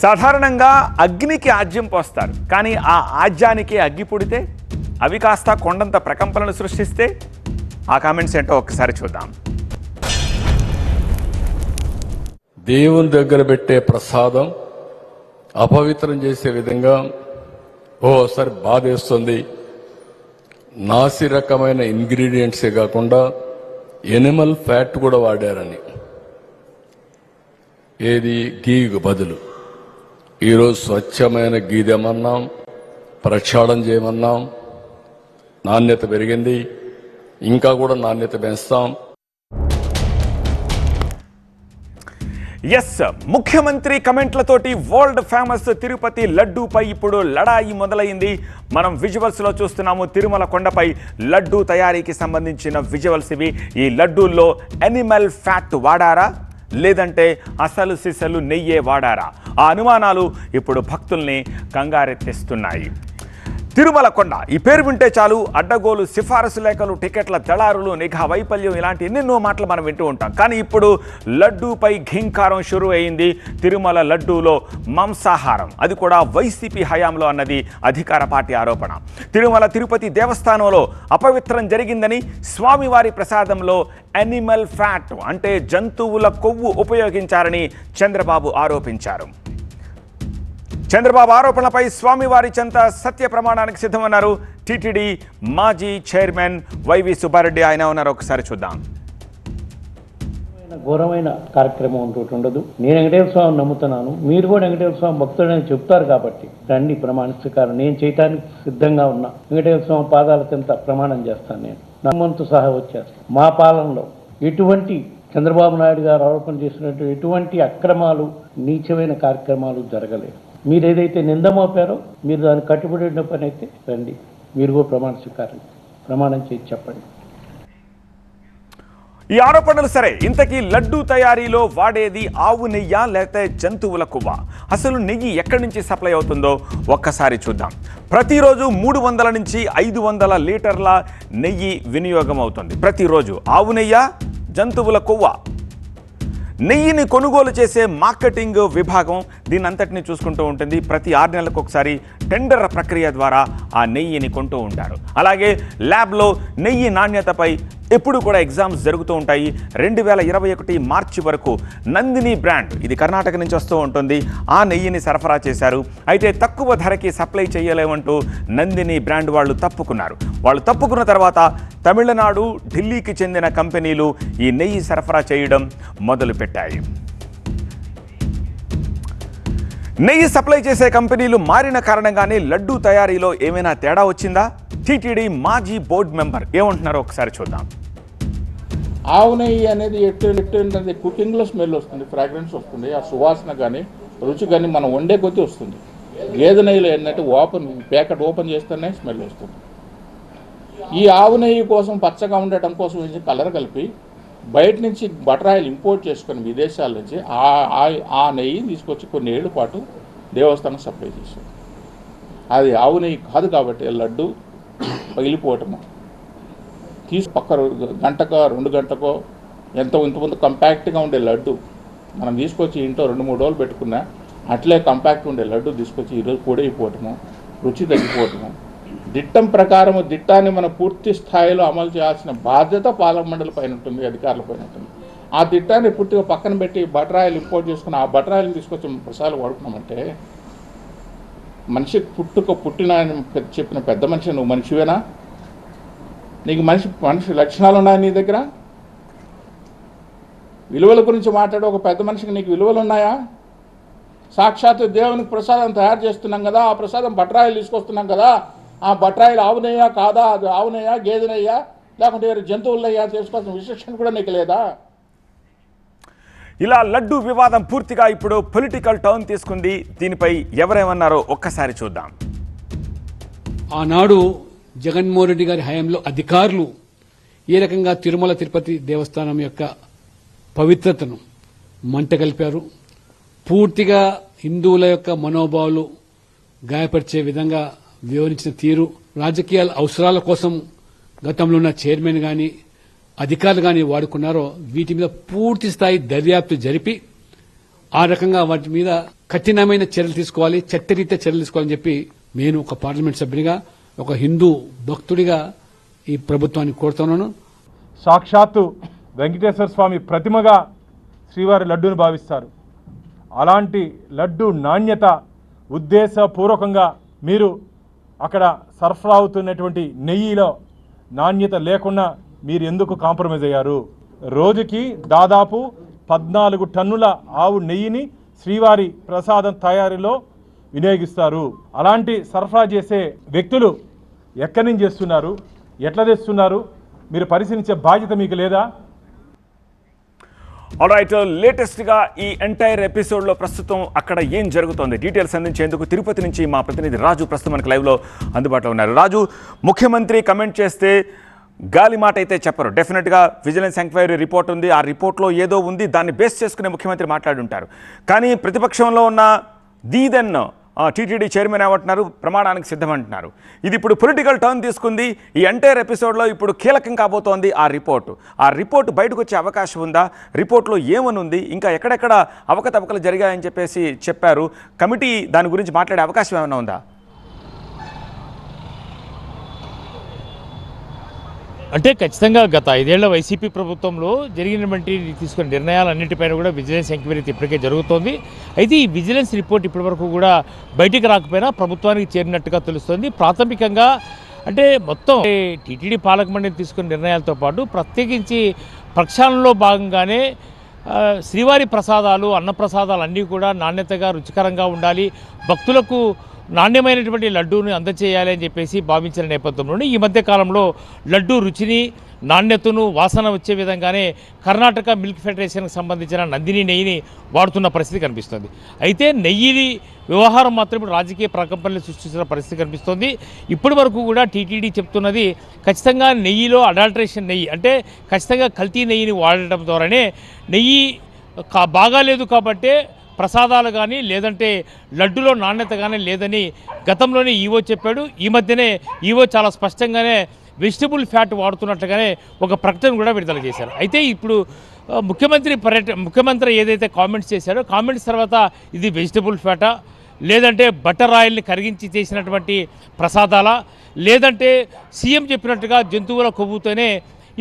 సాధారణంగా అగ్నికి ఆజ్యం పోస్తారు, కానీ ఆ ఆజ్యానికి అగ్గి పుడితే అవి కాస్త కొండంత ప్రకంపనలు సృష్టిస్తే ఆ కామెంట్స్ ఏంటో ఒక్కసారి చూద్దాం. దేవుని దగ్గర పెట్టే ప్రసాదం అపవిత్రం చేసే విధంగా ఓసారి బాధేస్తుంది. నాసి రకమైన ఇంగ్రీడియంట్సే కాకుండా ఎనిమల్ ఫ్యాట్ కూడా వాడారని, ఏది గీకు బదులు. ఈరోజు స్వచ్ఛమైన గీ తెమన్నాం, ప్రక్షాళన చేయమన్నాం. నాణ్యత పెరిగింది, ఇంకా కూడా నాణ్యత పెంచుతాం. ఎస్, ముఖ్యమంత్రి కమెంట్లతోటి వరల్డ్ ఫేమస్ తిరుపతి లడ్డూపై ఇప్పుడు లడాయి మొదలైంది. మనం విజువల్స్ లో చూస్తున్నాము. తిరుమల కొండపై లడ్డూ తయారీకి సంబంధించిన విజువల్స్ ఇవి. ఈ లడ్డూల్లో ఎనిమల్ ఫ్యాట్ వాడారా లేదంటే అసలు సిసలు నెయ్యే వాడారా? ఆ అనుమానాలు ఇప్పుడు భక్తుల్ని కంగారెత్తిస్తున్నాయి. తిరుమల కొండ ఈ పేరు వింటే చాలు అడ్డగోలు, సిఫారసు లేఖలు, టికెట్ల దళారులు, నిఘా వైఫల్యం, ఇలాంటి ఎన్నెన్నో మాటలు మనం వింటూ ఉంటాం. కానీ ఇప్పుడు లడ్డూపై ఘీంకారం షురూ అయింది. తిరుమల లడ్డూలో మాంసాహారం, అది కూడా వైసీపీ హయాంలో అన్నది అధికార పార్టీ ఆరోపణ. తిరుమల తిరుపతి దేవస్థానంలో అపవిత్రం జరిగిందని, స్వామివారి ప్రసాదంలో ఎనిమల్ ఫ్యాట్ అంటే జంతువుల కొవ్వు ఉపయోగించారని చంద్రబాబు ఆరోపించారు. చంద్రబాబు ఆరోపణలపై స్వామివారి చెంత సత్య ప్రమాణానికి సిద్ధమన్నారు టీటీడీ మాజీ చైర్మన్ వైవి సుబ్బారెడ్డి. ఆయన ఉన్నారు, ఒకసారి చూద్దాం. ఘోరమైన కార్యక్రమం అంటూ ఉండదు. నేను వెంకటేశ్వర స్వామిని నమ్ముతున్నాను, మీరు కూడా వెంకటేశ్వర స్వామి భక్తుడని చెప్తారు కాబట్టి రండి ప్రమాణ స్వీకారం. నేను చేయటానికి సిద్ధంగా ఉన్నా. వెంకటేశ్వర స్వామి పాదాల చెంత ప్రమాణం చేస్తాను. నేను నమ్మంతో సహా వచ్చేస్తాను. మా పాలనలో ఎటువంటి చంద్రబాబు నాయుడు గారు ఆరోపణ చేసినట్టు ఎటువంటి అక్రమాలు, నీచమైన కార్యక్రమాలు జరగలేదు. మీరు ఏదైతే నింద మోపారో మీరు దాన్ని కట్టుబడి ఉన్న పని అయితే రండి, మీరు కూడా ప్రమాణం చేసి చెప్పండి. ఈ ఆరోపణలు సరే, ఇంతకీ లడ్డూ తయారీలో వాడేది ఆవు నెయ్యా లేకపోతే జంతువుల కొవ్వా? అసలు నెయ్యి ఎక్కడి నుంచి సప్లై అవుతుందో ఒక్కసారి చూద్దాం. ప్రతిరోజు 300 నుంచి 500 లీటర్ల నెయ్యి వినియోగం అవుతుంది ప్రతిరోజు. ఆవు నెయ్యా, జంతువుల కొవ్వా? నెయ్యిని కొనుగోలు చేసే మార్కెటింగ్ విభాగం దీనంతటిని చూసుకుంటూ ఉంటుంది. ప్రతి 6 నెలలకు ఒకసారి టెండర్ ప్రక్రియ ద్వారా ఆ నెయ్యిని కొంటూ ఉంటారు. అలాగే ల్యాబ్లో నెయ్యి నాణ్యతపై ఎప్పుడు కూడా ఎగ్జామ్స్ జరుగుతూ ఉంటాయి. 2021 మార్చి వరకు నందిని బ్రాండ్, ఇది కర్ణాటక నుంచి వస్తూ ఉంటుంది, ఆ నెయ్యిని సరఫరా చేశారు. అయితే తక్కువ ధరకి సప్లై చేయలేమంటూ నందిని బ్రాండ్ వాళ్ళు తప్పుకున్నారు. వాళ్ళు తప్పుకున్న తర్వాత తమిళనాడు, ఢిల్లీకి చెందిన కంపెనీలు ఈ నెయ్యి సరఫరా చేయడం మొదలుపెట్టాయి. నెయ్యి సప్లై చేసే కంపెనీలు మారిన కారణంగానే లడ్డూ తయారీలో ఏమైనా తేడా వచ్చిందా? టీటీడీ మాజీ బోర్డు మెంబర్ ఏమంటున్నారో ఒకసారి చూద్దాం. ఆవు నెయ్యి అనేది ఎట్టు కుకింగ్లో స్మెల్ వస్తుంది, ఫ్రాగ్రెన్స్ వస్తుంది, ఆ సువాసన కానీ రుచి కానీ మనం వండే కొద్దీ వస్తుంది. గేదె నెయ్యిలో ఏంటంటే ప్యాకెట్ ఓపెన్ చేస్తేనే స్మెల్ వస్తుంది. ఈ ఆవు నెయ్యి కోసం పచ్చగా ఉండటం కోసం కలర్ కలిపి బయట నుంచి బటర్ ఆయిల్ ఇంపోర్ట్ చేసుకొని విదేశాల నుంచి ఆ నెయ్యి తీసుకొచ్చి కొన్ని ఏళ్ళ పాటు దేవస్థానం సప్లై చేశారు. అది ఆవు నెయ్యి కాదు కాబట్టి లడ్డు పగిలిపోవటము, పక్క గంటకో 2 గంటకో ఇంతకుముందు కంపాక్ట్గా ఉండే లడ్డు మనం తీసుకొచ్చి ఇంట్లో 2-3 రోజులు పెట్టుకున్నా అట్లే కంపాక్ట్ ఉండే లడ్డు తీసుకొచ్చి ఈరోజు పొడైపోవటము, రుచి తగ్గిపోవటము. దిట్టం ప్రకారము దిట్టాన్ని మనం పూర్తి స్థాయిలో అమలు చేయాల్సిన బాధ్యత పాలక మండలి పైన ఉంటుంది, అధికారుల పైన ఉంటుంది. ఆ దిట్టాన్ని పూర్తిగా పక్కన పెట్టి బటర్ ఆయిల్ ఇంపోర్ట్ చేసుకుని ఆ బటర్ ఆయిల్ని తీసుకొచ్చి ప్రసాదాలు వాడుకున్నామంటే మనిషి పుట్టిన చెప్పిన పెద్ద మనిషి నువ్వు మనిషివేనా? నీకు మనిషి లక్షణాలు ఉన్నాయి నీ దగ్గర? విలువల గురించి మాట్లాడే ఒక పెద్ద మనిషికి నీకు విలువలు ఉన్నాయా? సాక్షాత్తు దేవునికి ప్రసాదం తయారు చేస్తున్నాం కదా, ఆ ప్రసాదం బటరాయిలు తీసుకొస్తున్నాం కదా, ఆ బటరాయిలు ఆవునయ్యా కాదా, అది ఆవునయ్యా గేదెనయ్యా లేకుంటే వేరే జంతువులయ్యా చేసుకోవాల్సిన విశేషణ కూడా నీకు లేదా? ఇలా లడ్డూ వివాదం పూర్తిగా ఇప్పుడు పొలిటికల్ టర్న్ తీసుకుంది. దీనిపై ఎవరేమన్నారో ఒక్కసారి చూద్దాం. ఆనాడు జగన్మోహన్ రెడ్డి గారి హయాంలో అధికారులు ఏ రకంగా తిరుమల తిరుపతి దేవస్థానం యొక్క పవిత్రతను మంట కలిపారు, పూర్తిగా హిందువుల యొక్క మనోభావాలు గాయపరిచే విధంగా వివరించిన తీరు, రాజకీయాల అవసరాల కోసం గతంలో ఉన్న చైర్మన్ గాని అధికారులు కానీ వాడుకున్నారో వీటి మీద పూర్తి స్థాయి దర్యాప్తు జరిపి ఆ రకంగా వాటి మీద కఠినమైన చర్యలు తీసుకోవాలి, చట్టరీత్యా చర్యలు తీసుకోవాలని చెప్పి నేను ఒక పార్లమెంట్ సభ్యునిగా, ఒక హిందూ భక్తుడిగా ఈ ప్రభుత్వాన్ని కోరుతున్నాను. సాక్షాత్తు వెంకటేశ్వర స్వామి ప్రతిమగా శ్రీవారి లడ్డూని భావిస్తారు. అలాంటి లడ్డు నాణ్యత ఉద్దేశపూర్వకంగా మీరు అక్కడ సరఫరా అవుతున్నటువంటి నెయ్యిలో నాణ్యత లేకుండా మీరు ఎందుకు కాంప్రమైజ్ అయ్యారు? రోజుకి దాదాపు 14 టన్నుల ఆవు నెయ్యిని శ్రీవారి ప్రసాదం తయారీలో వినియోగిస్తారు. అలాంటి సరఫరా చేసే వ్యక్తులు ఎక్కడి నుంచి చేస్తున్నారు, ఎట్లా తెస్తున్నారు, మీరు పరిశీలించే బాధ్యత మీకు లేదా? ఆల్రైట్, లేటెస్ట్గా ఈ ఎంటైర్ ఎపిసోడ్లో ప్రస్తుతం అక్కడ ఏం జరుగుతోంది డీటెయిల్స్ అందించేందుకు తిరుపతి నుంచి మా ప్రతినిధి రాజు ప్రస్తుతం మనకు లైవ్లో అందుబాటులో ఉన్నారు. రాజు, ముఖ్యమంత్రి కమెంట్ చేస్తే గాలి మాట అయితే చెప్పరు. డెఫినెట్గా విజిలెన్స్ ఎంక్వైరీ రిపోర్ట్ ఉంది, ఆ రిపోర్ట్లో ఏదో ఉంది, దాన్ని బేస్ చేసుకునే ముఖ్యమంత్రి మాట్లాడుంటారు. కానీ ప్రతిపక్షంలో ఉన్న దీదెన్ టీటీడీ చైర్మన్ ఏమంటున్నారు, ప్రమాణానికి సిద్ధమంటున్నారు. ఇది ఇప్పుడు పొలిటికల్ టర్న్ తీసుకుంది. ఈ ఎంటైర్ ఎపిసోడ్లో ఇప్పుడు కీలకం కాబోతోంది ఆ రిపోర్టు బయటకు వచ్చే అవకాశం ఉందా? రిపోర్ట్లో ఏమనుంది, ఇంకా ఎక్కడెక్కడ అవకతవకలు జరిగాయని చెప్పేసి చెప్పారు. కమిటీ దాని గురించి మాట్లాడే అవకాశం ఏమైనా ఉందా? అంటే ఖచ్చితంగా గత 5 ఏళ్ల వైసీపీ ప్రభుత్వంలో జరిగినటువంటి తీసుకున్న నిర్ణయాలన్నింటిపైన కూడా విజిలెన్స్ ఎంక్వైరీ ఇప్పటికే జరుగుతోంది. అయితే ఈ విజిలెన్స్ రిపోర్ట్ ఇప్పటివరకు కూడా బయటికి రాకపోయినా ప్రభుత్వానికి చేరినట్టుగా తెలుస్తోంది. ప్రాథమికంగా అంటే మొత్తం టీటీడీ పాలక మండలి తీసుకున్న నిర్ణయాలతో పాటు ప్రత్యేకించి ప్రక్షాళనలో భాగంగానే శ్రీవారి ప్రసాదాలు, అన్నప్రసాదాలు అన్నీ కూడా నాణ్యతగా, రుచికరంగా ఉండాలి, భక్తులకు నాణ్యమైనటువంటి లడ్డూని అందచేయాలి అని చెప్పేసి భావించిన నేపథ్యంలోనే ఈ మధ్య కాలంలో లడ్డూ రుచిని, నాణ్యతను, వాసన వచ్చే విధంగానే కర్ణాటక మిల్క్ ఫెడరేషన్కి సంబంధించిన నందిని నెయ్యిని వాడుతున్న పరిస్థితి కనిపిస్తుంది. అయితే నెయ్యి వ్యవహారం మాత్రం రాజకీయ ప్రకంపనలు సృష్టించిన పరిస్థితి కనిపిస్తోంది. ఇప్పటి వరకు కూడా టీటీడీ చెప్తున్నది ఖచ్చితంగా నెయ్యిలో అడల్ట్రేషన్ నెయ్యి, అంటే ఖచ్చితంగా కల్తీ నెయ్యిని వాడటం ద్వారానే నెయ్యి బాగాలేదు కాబట్టే ప్రసాదాలు కానీ లేదంటే లడ్డులో నాణ్యత కానీ లేదని గతంలోనే ఈవో చెప్పాడు. ఈ మధ్యనే ఈవో చాలా స్పష్టంగానే వెజిటబుల్ ఫ్యాట్ వాడుతున్నట్లుగానే ఒక ప్రకటన కూడా విడుదల చేశారు. అయితే ఇప్పుడు ముఖ్యమంత్రి ఏదైతే కామెంట్స్ చేశారో, కామెంట్స్ తర్వాత ఇది వెజిటబుల్ ఫ్యాటా, లేదంటే బటర్ ఆయిల్ని కరిగించి చేసినటువంటి ప్రసాదాలా, లేదంటే సీఎం చెప్పినట్టుగా జంతువుల కొవ్వుతోనే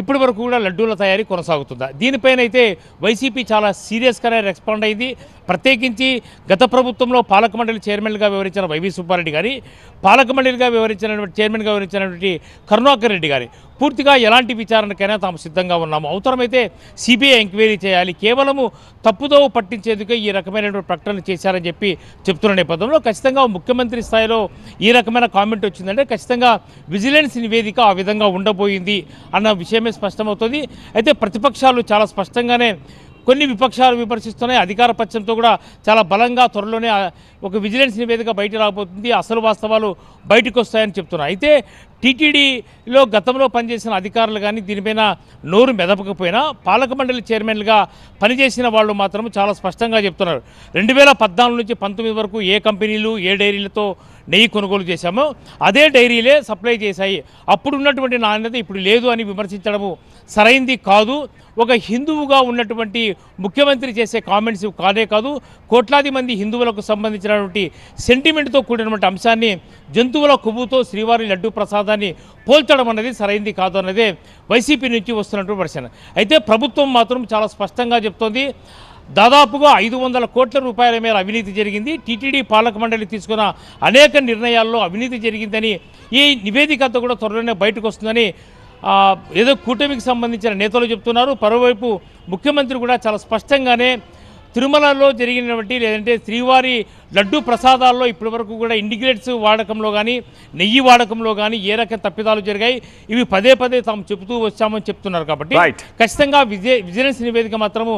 ఇప్పటి వరకు కూడా లడ్డూల తయారీ కొనసాగుతుందా? దీనిపైన అయితే వైసీపీ చాలా సీరియస్గానే రెస్పాండ్ అయింది. ప్రత్యేకించి గత ప్రభుత్వంలో పాలక మండలి చైర్మన్గా వివరించిన వైవి సుబ్బారెడ్డి గారి, పాలక మండలిగా చైర్మన్గా వివరించినటువంటి కరుణాకర్ రెడ్డి గారి పూర్తిగా ఎలాంటి విచారణకైనా తాము సిద్ధంగా ఉన్నాము, అవసరమైతే సిబిఐ ఎంక్వైరీ చేయాలి, కేవలము తప్పుదోవ పట్టించేందుకే ఈ రకమైనటువంటి ప్రకటన చేశారని చెప్పి చెప్తున్న నేపథ్యంలో ఖచ్చితంగా ముఖ్యమంత్రి స్థాయిలో ఈ రకమైన కామెంట్ వచ్చిందంటే ఖచ్చితంగా విజిలెన్స్ నివేదిక ఆ విధంగా ఉండబోయింది అన్న విషయమే స్పష్టమవుతుంది. అయితే ప్రతిపక్షాలు చాలా స్పష్టంగానే కొన్ని విపక్షాలు విమర్శిస్తున్నాయి, అధికార పక్షంతో కూడా చాలా బలంగా త్వరలోనే ఒక విజిలెన్స్ నివేదిక బయట రాబోతుంది, అసలు వాస్తవాలు బయటకు వస్తాయని చెప్తున్నారు. అయితే టీటీడీలో గతంలో పనిచేసిన అధికారులు కానీ దీనిపైన నోరు మెదపకపోయినా పాలక మండలి చైర్మన్లుగా పనిచేసిన వాళ్ళు మాత్రం చాలా స్పష్టంగా చెప్తున్నారు. 2014 నుంచి 19 వరకు ఏ కంపెనీలు, ఏ డైరీలతో నెయ్యి కొనుగోలు చేశామో అదే డైరీలే సప్లై చేశాయి, అప్పుడు ఉన్నటువంటి నాణ్యత ఇప్పుడు లేదు అని విమర్శించడము సరైంది కాదు. ఒక హిందువుగా ఉన్నటువంటి ముఖ్యమంత్రి చేసే కామెంట్స్ కాదే కాదు, కోట్లాది మంది హిందువులకు సంబంధించినటువంటి సెంటిమెంట్తో కూడినటువంటి అంశాన్ని జంతువుల కొవ్వుతో శ్రీవారి లడ్డూ ప్రసాదాన్ని పోల్చడం అన్నది సరైంది కాదు అన్నదే వైసీపీ నుంచి వస్తున్నటువంటి ప్రశ్న. అయితే ప్రభుత్వం మాత్రం చాలా స్పష్టంగా చెప్తోంది, దాదాపుగా 500 కోట్ల రూపాయల మేర అవినీతి జరిగింది, టీటీడీ పాలక మండలి తీసుకున్న అనేక నిర్ణయాల్లో అవినీతి జరిగిందని ఈ నివేదికతో కూడా త్వరలోనే బయటకు వస్తుందని ఏదో కూటమికి సంబంధించిన నేతలు చెప్తున్నారు. మరోవైపు ముఖ్యమంత్రి కూడా చాలా స్పష్టంగానే తిరుమలలో జరిగినటువంటి లేదంటే శ్రీవారి లడ్డూ ప్రసాదాల్లో ఇప్పటివరకు కూడా ఇండిగ్రేట్స్ వాడకంలో కానీ నెయ్యి వాడకంలో కానీ ఏ రకం తప్పిదాలు జరిగాయి ఇవి పదే పదే తాము చెబుతూ వచ్చామని చెప్తున్నారు. కాబట్టి ఖచ్చితంగా విజిలెన్స్ నివేదిక మాత్రము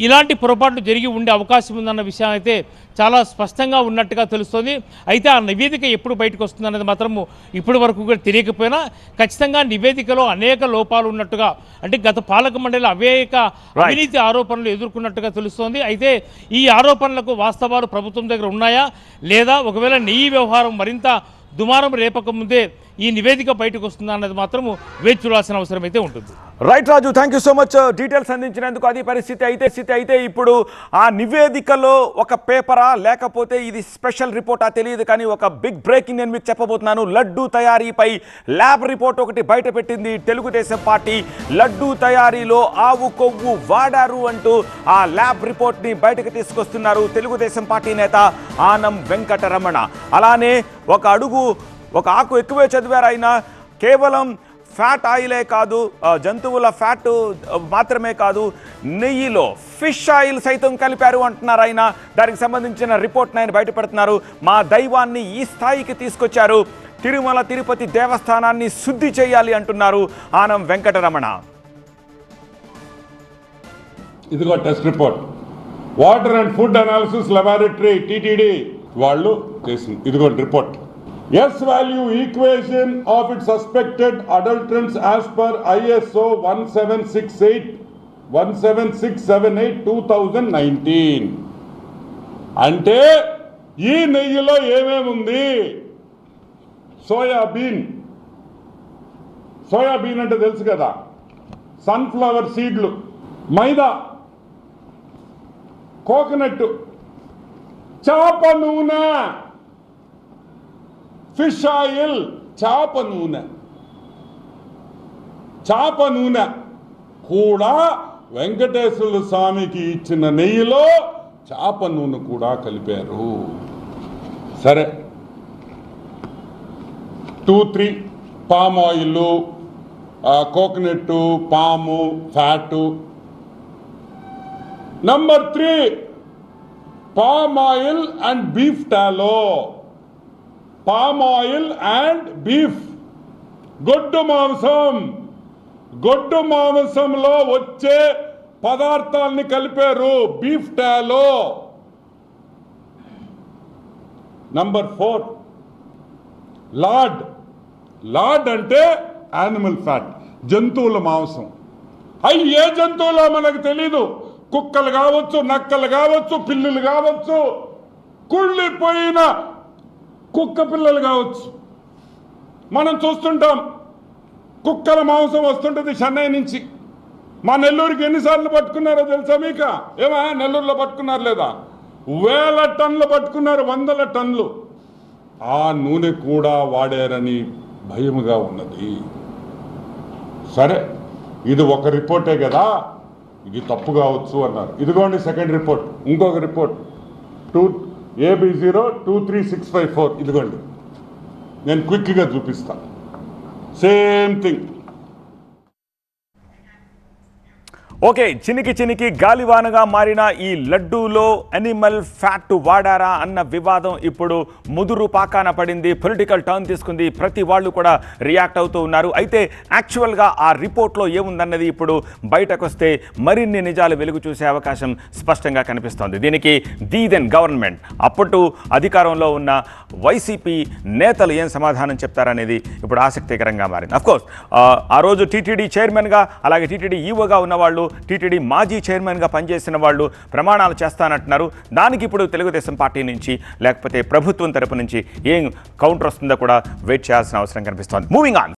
ఇలాంటి పొరపాట్లు జరిగి ఉండే అవకాశం ఉందన్న విషయం అయితే చాలా స్పష్టంగా ఉన్నట్టుగా తెలుస్తోంది. అయితే ఆ నివేదిక ఎప్పుడు బయటకు వస్తుందన్నది మాత్రము ఇప్పటి వరకు కూడా తెలియకపోయినా ఖచ్చితంగా నివేదికలో అనేక లోపాలు ఉన్నట్టుగా, అంటే గత పాలక మండలి అనేక అవినీతి ఆరోపణలు ఎదుర్కొన్నట్టుగా తెలుస్తోంది. అయితే ఈ ఆరోపణలకు వాస్తవాలు ప్రభుత్వం దగ్గర ఉన్నాయా లేదా, ఒకవేళ నెయ్యి వ్యవహారం మరింత దుమారం రేపక ముందే ఈ నివేదిక బయటకు వస్తుందా అన్నది మాత్రం వేచి చూడాల్సిన అవసరం అయితే ఉంటుంది. Right Raju, thank you so much details అందించినందుకు. అది పరిస్థితి అయితే ఇప్పుడు ఆ నివేదికలో ఒక పేపరా లేకపోతే ఇది స్పెషల్ రిపోర్టా తెలియదు, కానీ ఒక బిగ్ బ్రేకింగ్ నేను మీకు చెప్పబోతున్నాను. లడ్డూ తయారీపై ల్యాబ్ రిపోర్ట్ ఒకటి బయట పెట్టింది తెలుగుదేశం పార్టీ. లడ్డూ తయారీలో ఆవు కొవ్వు వాడారు అంటూ ఆ ల్యాబ్ రిపోర్ట్ని బయటకు తీసుకొస్తున్నారు తెలుగుదేశం పార్టీ నేత ఆనం వెంకటరమణ. అలానే ఒక ఆకు ఎక్కువే చదివారు ఆయన. కేవలం ఫ్యాట్ ఆయిలే కాదు, జంతువుల ఫ్యాట్ మాత్రమే కాదు, నెయ్యిలో ఫిష్ ఆయిల్ సైతం కలిపారు అంటున్నారు ఆయన. దానికి సంబంధించిన రిపోర్ట్ని ఆయన బయటపెడుతున్నారు. మా దైవాన్ని ఈ స్థాయికి తీసుకొచ్చారు, తిరుమల తిరుపతి దేవస్థానాన్ని శుద్ధి చేయాలి అంటున్నారు ఆనం వెంకటరమణ. ఇదిగో test report, water and food analysis laboratory TTD వాళ్ళు చేసింది. ఇదిగో report. S value equation of its suspected adulterants as per ISO 17678 2019. అంటే ఈ నెయ్యిలో ఏమేముంది? సోయాబీన్ అంటే తెలుసు కదా, సన్ఫ్లవర్ సీడ్లు, మైదా, కోకోనట్, చేప నూనె, ఫిష్ ఆయిల్, చేప నూనె కూడా వెంకటేశ్వర స్వామికి ఇచ్చిన నెయ్యిలో చేప నూనె కూడా కలిపారు. సరే, 2-3 పామ్ ఆయిల్, కోకోనట్, పాము, fat. Number 3 palm oil and beef టాలో. Palm oil and beef, గొడ్డు మాంసంలో వచ్చే పదార్థాలని కలిపారు బీఫ్ టాలో. నంబర్ 4 లాడ్ అంటే యానిమల్ ఫ్యాట్, జంతువుల మాంసం. అవి ఏ జంతువులో మనకు తెలీదు. కుక్కలు కావచ్చు, నక్కలు కావచ్చు, పిల్లులు కావచ్చు, కుళ్ళిపోయిన కుక్క పిల్లలు కావచ్చు. మనం చూస్తుంటాం, కుక్కల మాంసం వస్తుంటుంది చెన్నై నుంచి. మా నెల్లూరుకి ఎన్నిసార్లు పట్టుకున్నారో తెలుసా మీకు? ఏమా నెల్లూరులో పట్టుకున్నారు లేదా? 1000 టన్నులు పట్టుకున్నారు, 100 టన్నులు. ఆ నూనె కూడా వాడారని భయముగా ఉన్నది. సరే, ఇది ఒక రిపోర్టే కదా, ఇది తప్పు కావచ్చు అన్నారు. ఇదిగోండి సెకండ్ రిపోర్ట్, ఇంకొక రిపోర్ట్, AB0236554. ఇదిగోండి, నేను క్విక్గా చూపిస్తా. Same thing. ఓకే, చినికి గాలివానగా మారిన ఈ లడ్డూలో అనిమల్ ఫ్యాట్ వాడారా అన్న వివాదం ఇప్పుడు ముదురు పాకాన పడింది, పొలిటికల్ టర్న్ తీసుకుంది. ప్రతి వాళ్ళు కూడా రియాక్ట్ అవుతూ ఉన్నారు. అయితే యాక్చువల్గా ఆ రిపోర్ట్లో ఏముందన్నది ఇప్పుడు బయటకు వస్తే మరిన్ని నిజాలు వెలుగు చూసే అవకాశం స్పష్టంగా కనిపిస్తోంది. దీనికి దెన్ గవర్నమెంట్, అప్పటి అధికారంలో ఉన్న వైసీపీ నేతలు ఏం సమాధానం చెప్తారనేది ఇప్పుడు ఆసక్తికరంగా మారింది. అఫ్కోర్స్ ఆ రోజు టీటీడీ చైర్మన్గా, అలాగే టీటీడీ ఈవోగా ఉన్నవాళ్ళు, టీటీడీ మాజీ చైర్మన్గా పనిచేసిన వాళ్ళు ప్రమాణాలు చేస్తానంటున్నారు. దానికి ఇప్పుడు తెలుగుదేశం పార్టీ నుంచి లేకపోతే ప్రభుత్వం తరపు నుంచి ఏం కౌంటర్ వస్తుందో కూడా వెయిట్ చేయాల్సిన అవసరం కనిపిస్తోంది. Moving on.